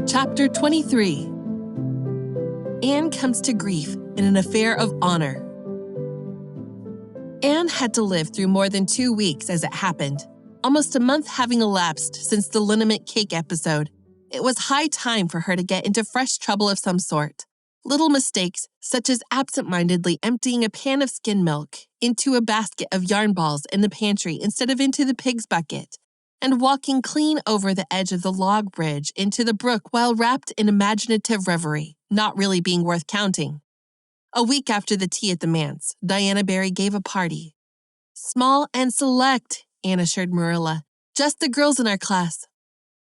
Chapter 23. Anne comes to grief in an affair of honor. Anne had to live through more than 2 weeks as it happened, almost a month having elapsed since the liniment cake episode. It was high time for her to get into fresh trouble of some sort. Little mistakes, such as absent-mindedly emptying a pan of skim milk into a basket of yarn balls in the pantry instead of into the pig's bucket, and walking clean over the edge of the log bridge into the brook while wrapped in imaginative reverie, not really being worth counting. A week after the tea at the manse, Diana Barry gave a party. "Small and select," Anne assured Marilla. "Just the girls in our class."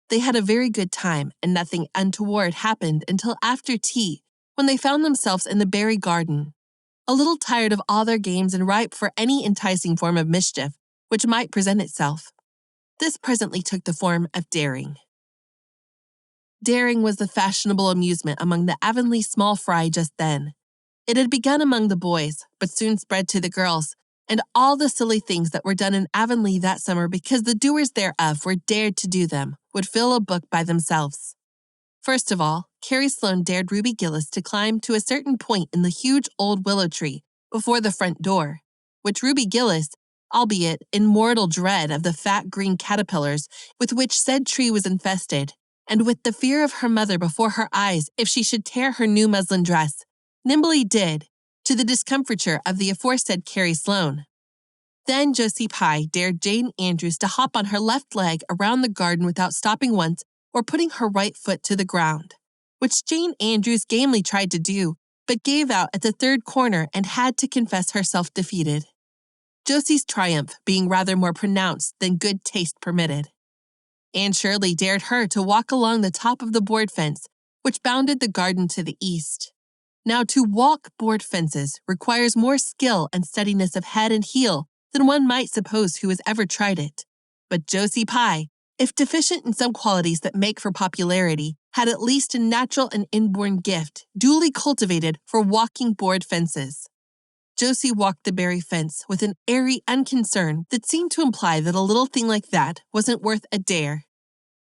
They had a very good time, and nothing untoward happened until after tea, when they found themselves in the Barry garden, a little tired of all their games and ripe for any enticing form of mischief which might present itself. This presently took the form of daring. Daring was the fashionable amusement among the Avonlea small fry just then. It had begun among the boys, but soon spread to the girls, and all the silly things that were done in Avonlea that summer because the doers thereof were dared to do them would fill a book by themselves. First of all, Carrie Sloane dared Ruby Gillis to climb to a certain point in the huge old willow tree before the front door, which Ruby Gillis, albeit in mortal dread of the fat green caterpillars with which said tree was infested, and with the fear of her mother before her eyes if she should tear her new muslin dress, nimbly did, to the discomfiture of the aforesaid Carrie Sloane. Then Josie Pye dared Jane Andrews to hop on her left leg around the garden without stopping once or putting her right foot to the ground, which Jane Andrews gamely tried to do, but gave out at the third corner and had to confess herself defeated. Josie's triumph being rather more pronounced than good taste permitted. Anne Shirley dared her to walk along the top of the board fence, which bounded the garden to the east. Now, to walk board fences requires more skill and steadiness of head and heel than one might suppose who has ever tried it. But Josie Pye, if deficient in some qualities that make for popularity, had at least a natural and inborn gift, duly cultivated for walking board fences. Josie walked the Barry fence with an airy unconcern that seemed to imply that a little thing like that wasn't worth a dare.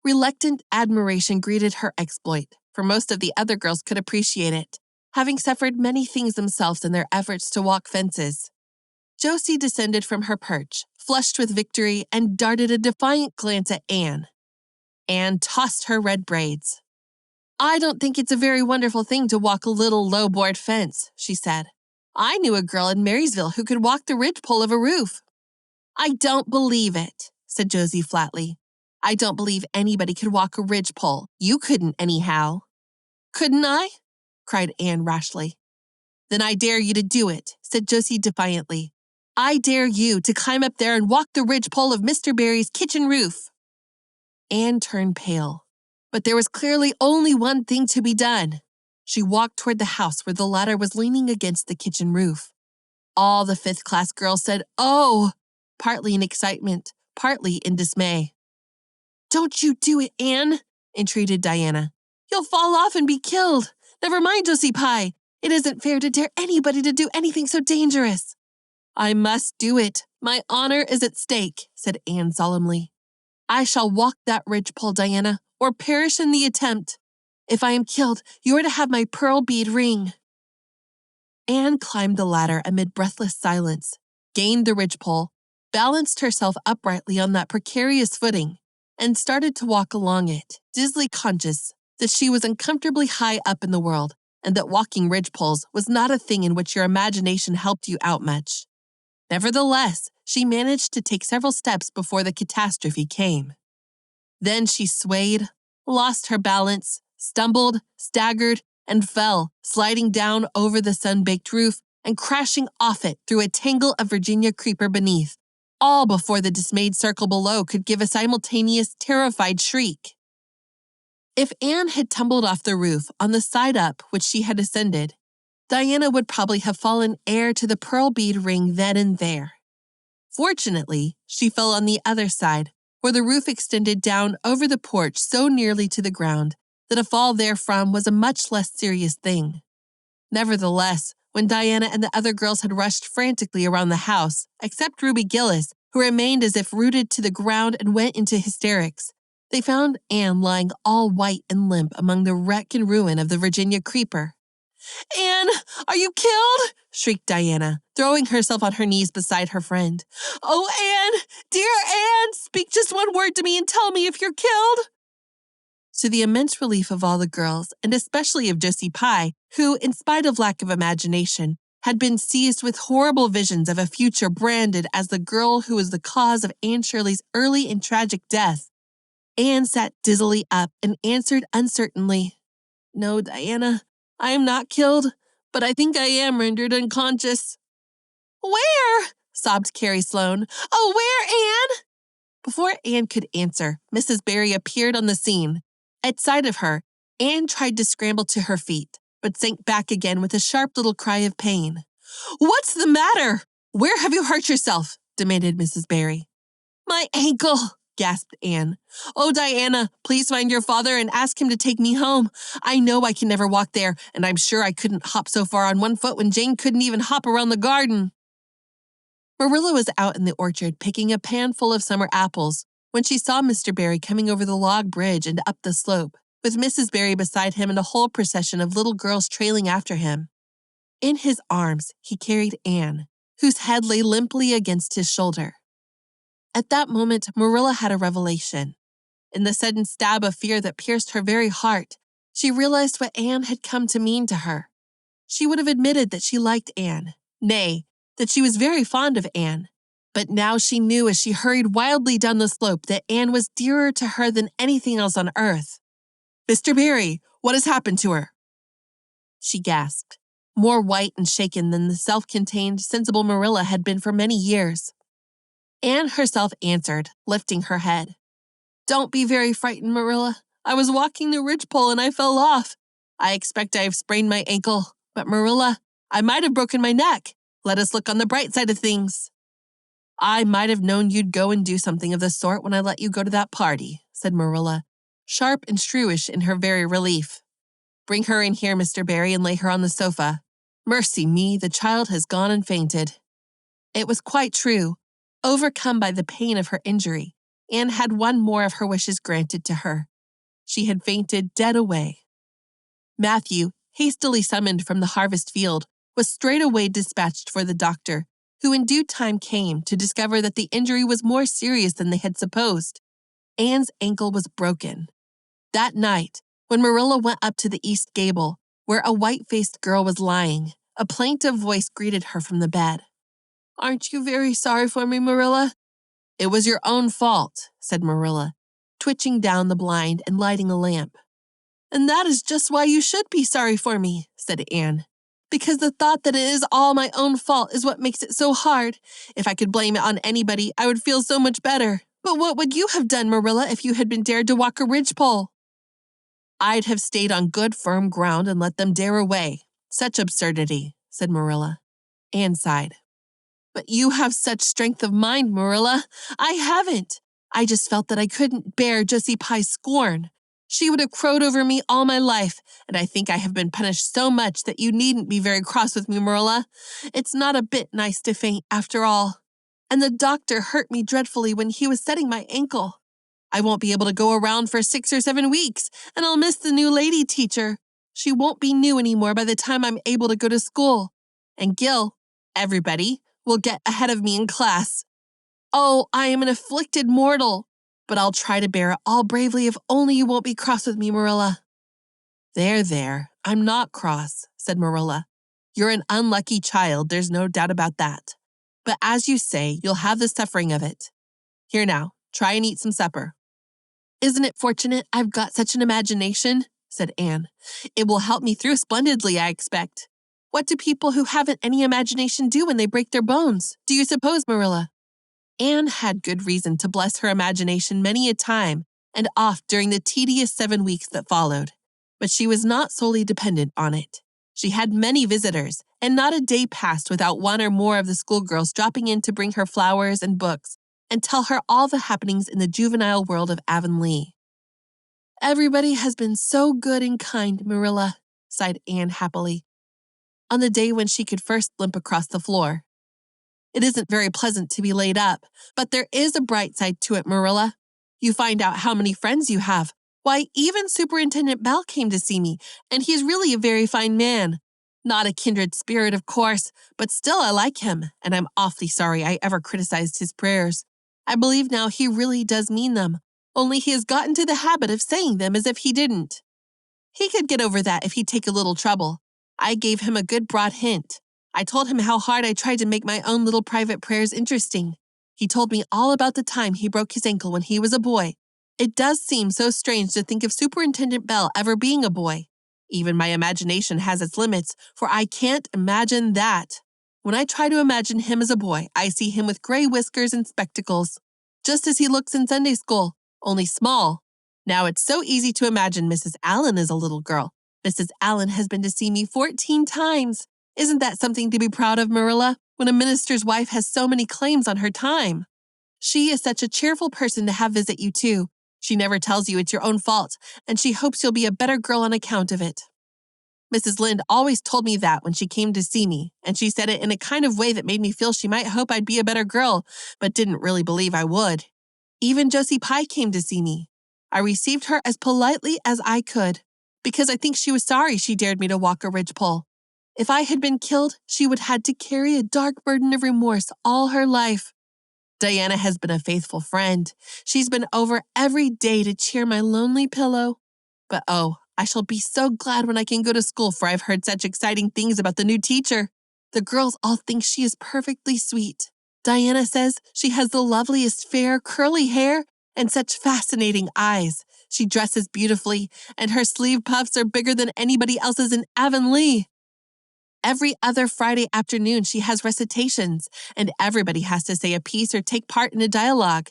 Reluctant admiration greeted her exploit, for most of the other girls could appreciate it, having suffered many things themselves in their efforts to walk fences. Josie descended from her perch, flushed with victory, and darted a defiant glance at Anne. Anne tossed her red braids. "I don't think it's a very wonderful thing to walk a little low-board fence," she said. "I knew a girl in Marysville who could walk the ridgepole of a roof." "I don't believe it," said Josie flatly. "I don't believe anybody could walk a ridgepole. You couldn't anyhow." "Couldn't I?" cried Anne rashly. "Then I dare you to do it," said Josie defiantly. "I dare you to climb up there and walk the ridgepole of Mr. Barry's kitchen roof." Anne turned pale, but there was clearly only one thing to be done. She walked toward the house where the ladder was leaning against the kitchen roof. All the fifth-class girls said, "Oh," partly in excitement, partly in dismay. "Don't you do it, Anne," entreated Diana. "You'll fall off and be killed. Never mind, Josie Pye. It isn't fair to dare anybody to do anything so dangerous." "I must do it. My honor is at stake," said Anne solemnly. "I shall walk that ridgepole, Diana, or perish in the attempt. If I am killed, you are to have my pearl bead ring." Anne climbed the ladder amid breathless silence, gained the ridgepole, balanced herself uprightly on that precarious footing, and started to walk along it, dizzily conscious that she was uncomfortably high up in the world, and that walking ridgepoles was not a thing in which your imagination helped you out much. Nevertheless, she managed to take several steps before the catastrophe came. Then she swayed, lost her balance, stumbled, staggered, and fell, sliding down over the sun-baked roof and crashing off it through a tangle of Virginia creeper beneath, all before the dismayed circle below could give a simultaneous, terrified shriek. If Anne had tumbled off the roof on the side up which she had ascended, Diana would probably have fallen heir to the pearl bead ring then and there. Fortunately, she fell on the other side, where the roof extended down over the porch so nearly to the ground that a fall therefrom was a much less serious thing. Nevertheless, when Diana and the other girls had rushed frantically around the house, except Ruby Gillis, who remained as if rooted to the ground and went into hysterics, They found Anne lying all white and limp among the wreck and ruin of the Virginia creeper. "Anne, are you killed?" shrieked Diana, throwing herself on her knees beside her friend. "Oh, Anne, dear Anne, speak just one word to me and tell me if you're killed." To the immense relief of all the girls, and especially of Josie Pye, who, in spite of lack of imagination, had been seized with horrible visions of a future branded as the girl who was the cause of Anne Shirley's early and tragic death, Anne sat dizzily up and answered uncertainly, "No, Diana, I am not killed, but I think I am rendered unconscious." "Where?" sobbed Carrie Sloane. "Oh, where, Anne?" Before Anne could answer, Mrs. Barry appeared on the scene. At sight of her, Anne tried to scramble to her feet, but sank back again with a sharp little cry of pain. "What's the matter? Where have you hurt yourself?" demanded Mrs. Barry. "My ankle," gasped Anne. "Oh, Diana, please find your father and ask him to take me home. I know I can never walk there, and I'm sure I couldn't hop so far on one foot when Jane couldn't even hop around the garden." Marilla was out in the orchard picking a pan full of summer apples when she saw Mr. Barry coming over the log bridge and up the slope, with Mrs. Barry beside him and a whole procession of little girls trailing after him. In his arms, he carried Anne, whose head lay limply against his shoulder. At that moment, Marilla had a revelation. In the sudden stab of fear that pierced her very heart, she realized what Anne had come to mean to her. She would have admitted that she liked Anne, nay, that she was very fond of Anne. But now she knew as she hurried wildly down the slope that Anne was dearer to her than anything else on earth. "Mr. Barry, what has happened to her?" she gasped, more white and shaken than the self-contained, sensible Marilla had been for many years. Anne herself answered, lifting her head. "Don't be very frightened, Marilla. I was walking the ridgepole and I fell off. I expect I have sprained my ankle, but Marilla, I might have broken my neck. Let us look on the bright side of things." "I might have known you'd go and do something of the sort when I let you go to that party," said Marilla, sharp and shrewish in her very relief. "Bring her in here, Mr. Barry, and lay her on the sofa. Mercy me, the child has gone and fainted." It was quite true. Overcome by the pain of her injury, Anne had one more of her wishes granted to her. She had fainted dead away. Matthew, hastily summoned from the harvest field, was straightway dispatched for the doctor, who in due time came to discover that the injury was more serious than they had supposed. Anne's ankle was broken. That night, when Marilla went up to the east gable, where a white-faced girl was lying, a plaintive voice greeted her from the bed. "Aren't you very sorry for me, Marilla?" "It was your own fault," said Marilla, twitching down the blind and lighting a lamp. "And that is just why you should be sorry for me," said Anne. "Because the thought that it is all my own fault is what makes it so hard. If I could blame it on anybody, I would feel so much better. But what would you have done, Marilla, if you had been dared to walk a ridgepole?" "I'd have stayed on good firm ground and let them dare away. Such absurdity," said Marilla. Anne sighed. "But you have such strength of mind, Marilla. I haven't. I just felt that I couldn't bear Josie Pye's scorn. She would have crowed over me all my life, and I think I have been punished so much that you needn't be very cross with me, Marilla. It's not a bit nice to faint, after all. And the doctor hurt me dreadfully when he was setting my ankle. I won't be able to go around for 6 or 7 weeks, and I'll miss the new lady teacher. She won't be new anymore by the time I'm able to go to school. And Gil, everybody, will get ahead of me in class. Oh, I am an afflicted mortal. But I'll try to bear it all bravely if only you won't be cross with me, Marilla." There, I'm not cross," said Marilla. "You're an unlucky child, there's no doubt about that. But as you say, you'll have the suffering of it. Here now, try and eat some supper." "Isn't it fortunate I've got such an imagination?" said Anne. "It will help me through splendidly, I expect. What do people who haven't any imagination do when they break their bones, do you suppose, Marilla?" Anne had good reason to bless her imagination many a time and oft during the tedious 7 weeks that followed. But she was not solely dependent on it. She had many visitors, and not a day passed without one or more of the schoolgirls dropping in to bring her flowers and books and tell her all the happenings in the juvenile world of Avonlea. "Everybody has been so good and kind, Marilla," sighed Anne happily, on the day when she could first limp across the floor. "It isn't very pleasant to be laid up, but there is a bright side to it, Marilla. You find out how many friends you have. Why, even Superintendent Bell came to see me, and he's really a very fine man. Not a kindred spirit, of course, but still I like him, and I'm awfully sorry I ever criticized his prayers. I believe now he really does mean them, only he has gotten to the habit of saying them as if he didn't. He could get over that if he'd take a little trouble. I gave him a good broad hint. I told him how hard I tried to make my own little private prayers interesting. He told me all about the time he broke his ankle when he was a boy. It does seem so strange to think of Superintendent Bell ever being a boy. Even my imagination has its limits, for I can't imagine that. When I try to imagine him as a boy, I see him with gray whiskers and spectacles, just as he looks in Sunday school, only small. Now it's so easy to imagine Mrs. Allen as a little girl. Mrs. Allen has been to see me 14 times. Isn't that something to be proud of, Marilla, when a minister's wife has so many claims on her time? She is such a cheerful person to have visit you, too. She never tells you it's your own fault, and she hopes you'll be a better girl on account of it. Mrs. Lynde always told me that when she came to see me, and she said it in a kind of way that made me feel she might hope I'd be a better girl, but didn't really believe I would. Even Josie Pye came to see me. I received her as politely as I could, because I think she was sorry she dared me to walk a ridgepole. If I had been killed, she would have had to carry a dark burden of remorse all her life. Diana has been a faithful friend. She's been over every day to cheer my lonely pillow. But oh, I shall be so glad when I can go to school, for I've heard such exciting things about the new teacher. The girls all think she is perfectly sweet. Diana says she has the loveliest fair, curly hair and such fascinating eyes. She dresses beautifully, and her sleeve puffs are bigger than anybody else's in Avonlea. Every other Friday afternoon, she has recitations, and everybody has to say a piece or take part in a dialogue.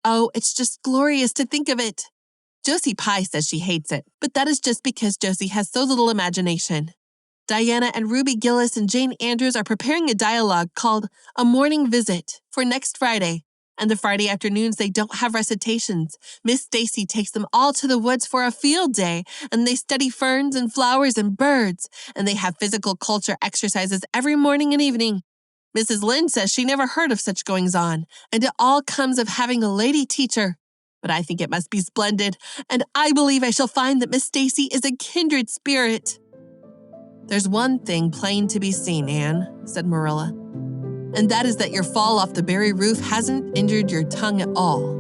Oh, it's just glorious to think of it. Josie Pye says she hates it, but that is just because Josie has so little imagination. Diana and Ruby Gillis and Jane Andrews are preparing a dialogue called A Morning Visit for next Friday, and the Friday afternoons they don't have recitations. Miss Stacy takes them all to the woods for a field day, and they study ferns and flowers and birds, and they have physical culture exercises every morning and evening. Mrs. Lynde says she never heard of such goings-on, and it all comes of having a lady teacher. But I think it must be splendid, and I believe I shall find that Miss Stacy is a kindred spirit. There's one thing plain to be seen, Anne, said Marilla, and that is that your fall off the berry roof hasn't injured your tongue at all.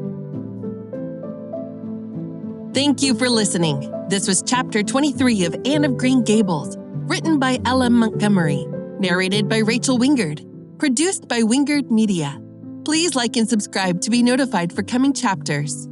Thank you for listening. This was Chapter 23 of Anne of Green Gables, written by L.M. Montgomery, narrated by Rachel Wingerd, produced by Wingerd Media. Please like and subscribe to be notified for coming chapters.